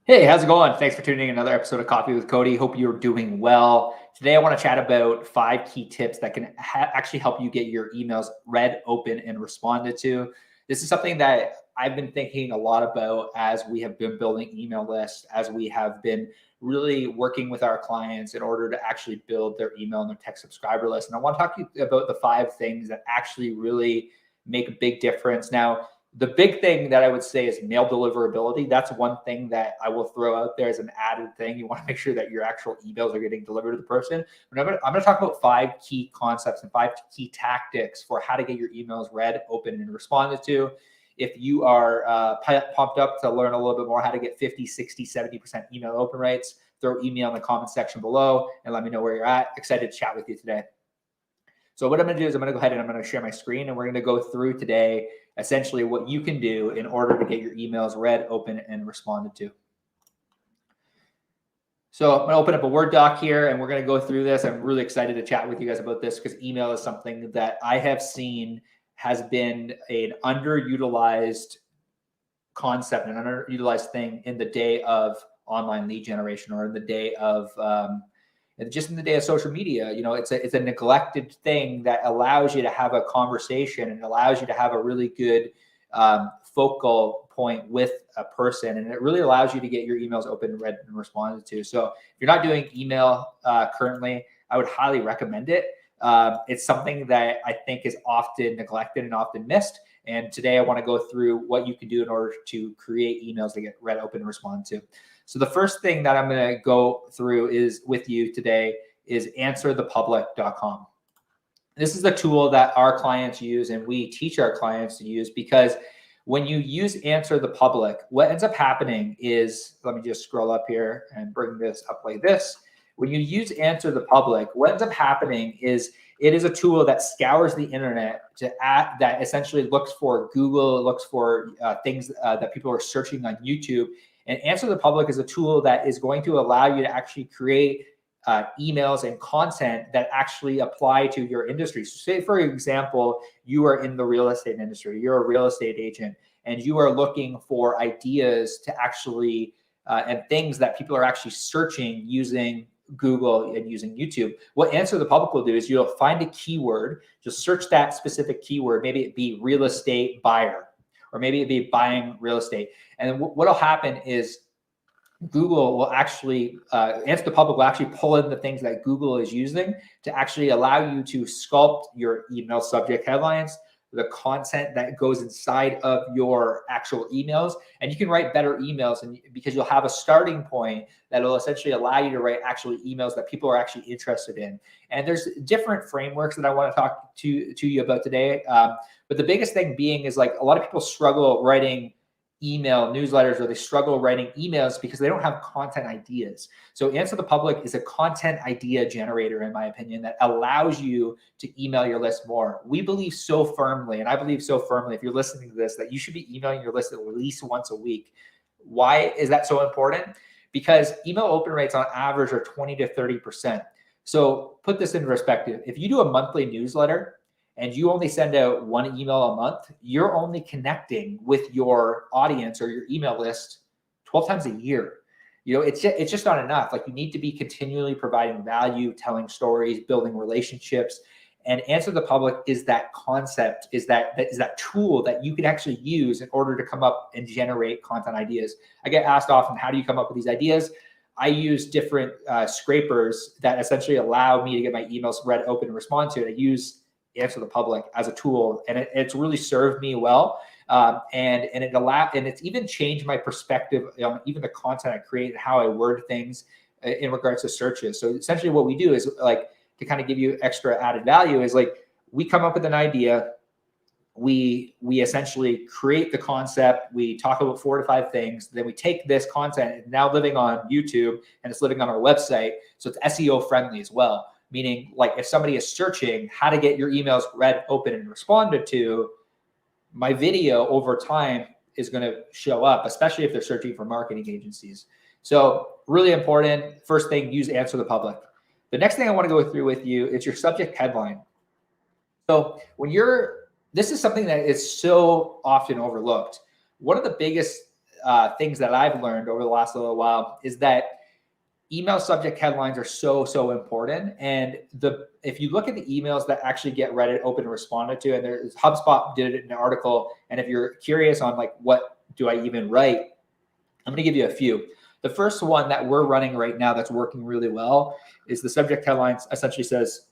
Hey, how's it going? Thanks for tuning in another episode of Coffee with Cody. Hope you're doing well. Today, I want to chat about 5 key tips that can actually help you get your emails read, open, and responded to. This is something that I've been thinking a lot about as we have been building email lists, as we have been really working with our clients in order to actually build their email and their tech subscriber list. And I want to talk to you about the 5 things that actually really make a big difference. Now, the big thing that I would say is mail deliverability. That's one thing that I will throw out there as an added thing. You want to make sure that your actual emails are getting delivered to the person. But I'm going to talk about 5 key concepts and 5 key tactics for how to get your emails read, open, and responded to. If you are pumped up to learn a little bit more how to get 50, 60, 70% email open rates, throw email in the comment section below and let me know where you're at. Excited to chat with you today. So what I'm going to do is I'm going to go ahead and I'm going to share my screen, and we're going to go through today essentially what you can do in order to get your emails read, open, and responded to. So I'm going to open up a Word doc here, and we're going to go through this. I'm really excited to chat with you guys about this because email is something that I have seen has been an underutilized concept, an underutilized thing in the day of online lead generation, or in the day of just in the day of social media. It's a neglected thing that allows you to have a conversation and allows you to have a really good focal point with a person, and it really allows you to get your emails open, read, and responded to. So if you're not doing email currently, I would highly recommend it. It's something that I think is often neglected and often missed. And today I want to go through what you can do in order to create emails that get read, open, and responded to. So the first thing that I'm going to go through is with you today is answerthepublic.com. This is the tool that our clients use and we teach our clients to use, because when you use Answer the Public, what ends up happening is, let me just scroll up here and bring this up like this. When you use Answer the Public, what ends up happening is it is a tool that scours the internet that essentially looks for Google, looks for things that people are searching on YouTube. And Answer the Public is a tool that is going to allow you to actually create emails and content that actually apply to your industry. So say, for example, you are in the real estate industry, you're a real estate agent, and you are looking for ideas to actually, and things that people are actually searching using Google and using YouTube. What Answer the Public will do is you'll find a keyword, just search that specific keyword, maybe it be real estate buyer, or maybe it be buying real estate. And then what'll happen is Google will actually, Answer the Public will actually pull in the things that Google is using to actually allow you to sculpt your email subject headlines, the content that goes inside of your actual emails. And you can write better emails, and because you'll have a starting point that will essentially allow you to write actual emails that people are actually interested in. And there's different frameworks that I want to talk to you about today. But the biggest thing being is, like, a lot of people struggle writing email newsletters, or they struggle writing emails because they don't have content ideas. So Answer the Public is a content idea generator, in my opinion, that allows you to email your list more. We believe so firmly, and I believe so firmly, if you're listening to this, that you should be emailing your list at least once a week. Why is that so important? Because email open rates on average are 20 to 30%. So put this in perspective. If you do a monthly newsletter and you only send out one email a month, you're only connecting with your audience or your email list 12 times a year. It's just not enough. Like, you need to be continually providing value, telling stories, building relationships. And Answer the Public is that concept, is that tool that you can actually use in order to come up and generate content ideas. I get asked often, how do you come up with these ideas? I use different scrapers that essentially allow me to get my emails read, open, and respond to it. I use Answer the Public as a tool, and it's really served me well. And it's even changed my perspective on even the content I create and how I word things in regards to searches. So essentially what we do is, like, to kind of give you extra added value, is like, we come up with an idea, we essentially create the concept, we talk about 4 to 5 things, then we take this content, now living on YouTube, and it's living on our website, so it's SEO friendly as well. Meaning, like, if somebody is searching how to get your emails read, open, and responded to, my video over time is going to show up, especially if they're searching for marketing agencies. So really important. First thing, use Answer the Public. The next thing I want to go through with you is your subject headline. So this is something that is so often overlooked. One of the biggest things that I've learned over the last little while is that email subject headlines are so important. And if you look at the emails that actually get read, open, and responded to, and there's HubSpot did an article. And if you're curious on like, what do I even write? I'm going to give you a few. The first one that we're running right now that's working really well is the subject headlines essentially says,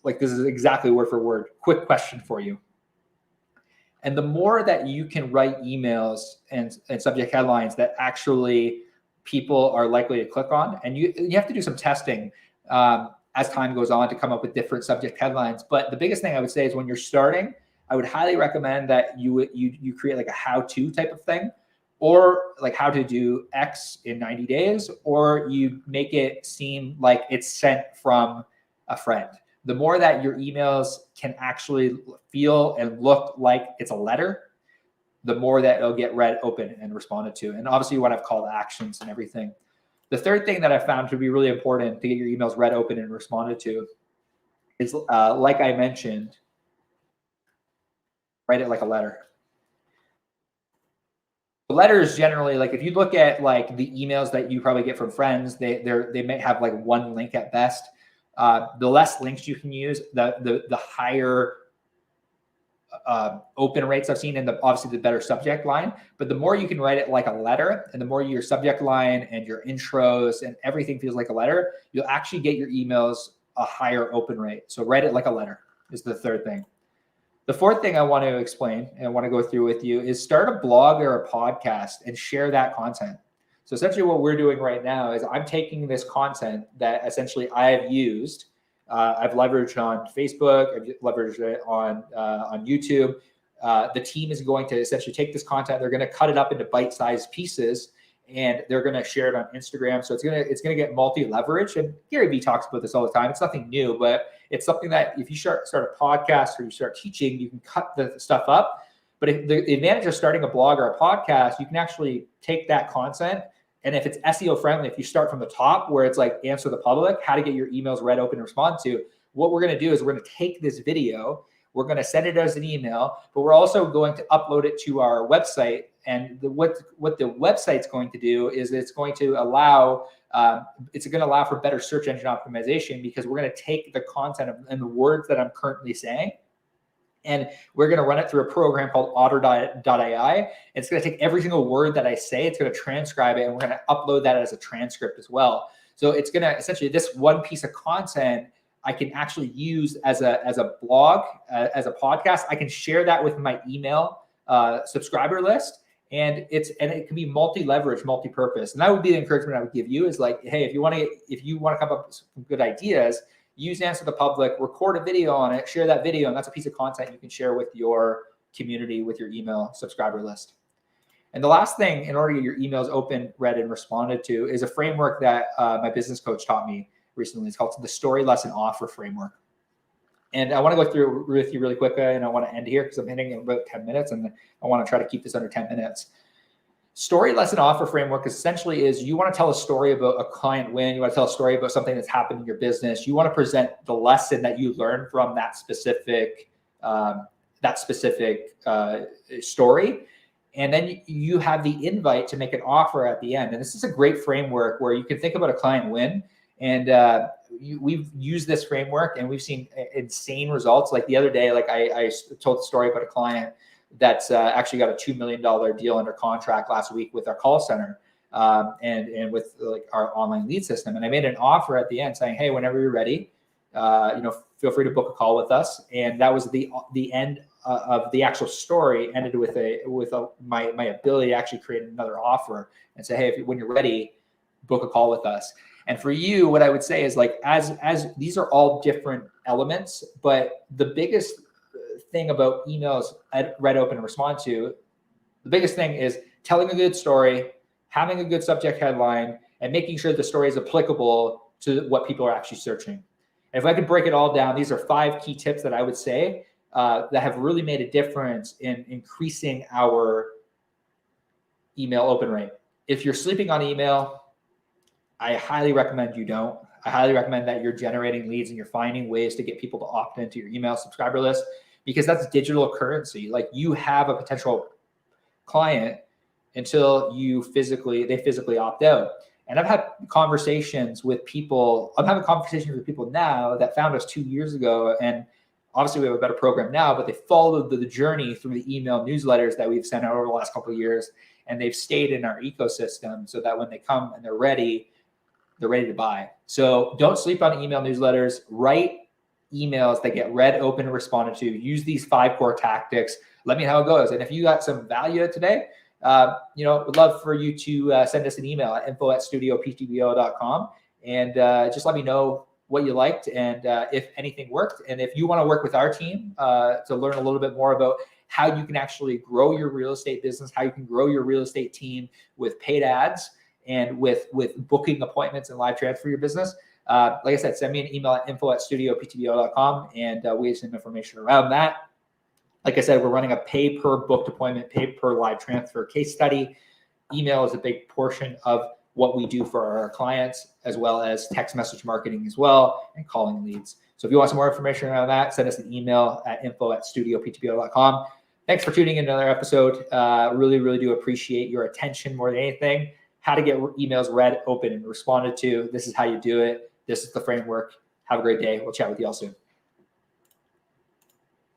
like, this is exactly word for word, quick question for you. And the more that you can write emails and subject headlines that actually people are likely to click on, and you have to do some testing as time goes on to come up with different subject headlines. But the biggest thing I would say is when you're starting, I would highly recommend that you create like a how-to type of thing, or like how to do X in 90 days, or you make it seem like it's sent from a friend. The more that your emails can actually feel and look like it's a letter, the more that it'll get read, open, and responded to. And obviously you want to have call to actions and everything. The third thing that I found to be really important to get your emails read, open, and responded to is, like I mentioned, write it like a letter. The letters generally, like if you look at like the emails that you probably get from friends, they may have like one link at best. The less links you can use, the higher open rates I've seen, and obviously the better subject line. But the more you can write it like a letter, and the more your subject line and your intros and everything feels like a letter, you'll actually get your emails a higher open rate. So write it like a letter is the third thing. The fourth thing I want to explain and I want to go through with you is start a blog or a podcast and share that content. So essentially what we're doing right now is I'm taking this content that essentially I have used. I've leveraged on Facebook. I've leveraged it on YouTube. The team is going to essentially take this content. They're going to cut it up into bite-sized pieces, and they're going to share it on Instagram. So it's going to get multi-leverage. And Gary Vee talks about this all the time. It's nothing new, but it's something that if you start a podcast or you start teaching, you can cut the stuff up. But if the advantage of starting a blog or a podcast, you can actually take that content. And if it's SEO friendly, if you start from the top where it's like answer the public, how to get your emails read, open, and respond to, what we're going to do is we're going to take this video, we're going to send it as an email, but we're also going to upload it to our website. And what the website's going to do is it's going to allow for better search engine optimization, because we're going to take the content and the words that I'm currently saying, and we're going to run it through a program called Otter.ai. It's going to take every single word that I say, it's going to transcribe it, and we're going to upload that as a transcript as well. So it's going to essentially, this one piece of content I can actually use as a blog, as a podcast. I can share that with my email subscriber list, and it can be multi-leverage, multi-purpose. And that would be the encouragement I would give you is like, hey, if you want to come up with some good ideas, use Answer the Public, record a video on it, share that video, and that's a piece of content you can share with your community, with your email subscriber list. And the last thing, in order to get your emails open, read, and responded to, is a framework that my business coach taught me recently. It's called the Story Lesson Offer Framework. And I want to go through it with you really quickly, and I want to end here because I'm hitting about 10 minutes, and I want to try to keep this under 10 minutes. Story Lesson Offer Framework essentially is you want to tell a story about a client win. You want to tell a story about something that's happened in your business. You want to present the lesson that you learned from that specific story. And then you have the invite to make an offer at the end. And this is a great framework where you can think about a client win. And we've used this framework and we've seen insane results. Like the other day, like I told the story about a client that's actually got a $2 million deal under contract last week with our call center and with like our online lead system. And I made an offer at the end saying, hey, whenever you're ready, feel free to book a call with us. And that was the end of the actual story. Ended with my ability to actually create another offer and say, hey, when you're ready, book a call with us. And for you, what I would say is like, as these are all different elements, but the biggest thing about emails read, open, and respond to, the biggest thing is telling a good story, having a good subject headline, and making sure the story is applicable to what people are actually searching. And if I could break it all down, these are 5 key tips that I would say that have really made a difference in increasing our email open rate. If you're sleeping on email, I highly recommend you don't. I highly recommend that you're generating leads and you're finding ways to get people to opt into your email subscriber list, because that's digital currency. Like you have a potential client until they physically opt out. And I've had conversations with people. I'm having conversations with people now that found us 2 years ago, and obviously we have a better program now, but they followed the journey through the email newsletters that we've sent out over the last couple of years, and they've stayed in our ecosystem so that when they come and they're ready to buy. So don't sleep on email newsletters. Write emails that get read, open, and responded to. Use these 5 core tactics. Let me know how it goes. And if you got some value today, would love for you to send us an email at info@studioptbo.com and just let me know what you liked and if anything worked. And if you want to work with our team to learn a little bit more about how you can actually grow your real estate business, how you can grow your real estate team with paid ads and with booking appointments and live transfer your business, like I said, send me an email at info@studioptbo.com and we have some information around that. Like I said, we're running a pay per booked appointment, pay per live transfer case study. Email is a big portion of what we do for our clients, as well as text message marketing as well, and calling leads. So if you want some more information around that, send us an email at info@studioptbo.com. Thanks for tuning in to another episode. Really, really do appreciate your attention more than anything. How to get emails read, open, and responded to. This is how you do it. This is the framework. Have a great day. We'll chat with you all soon.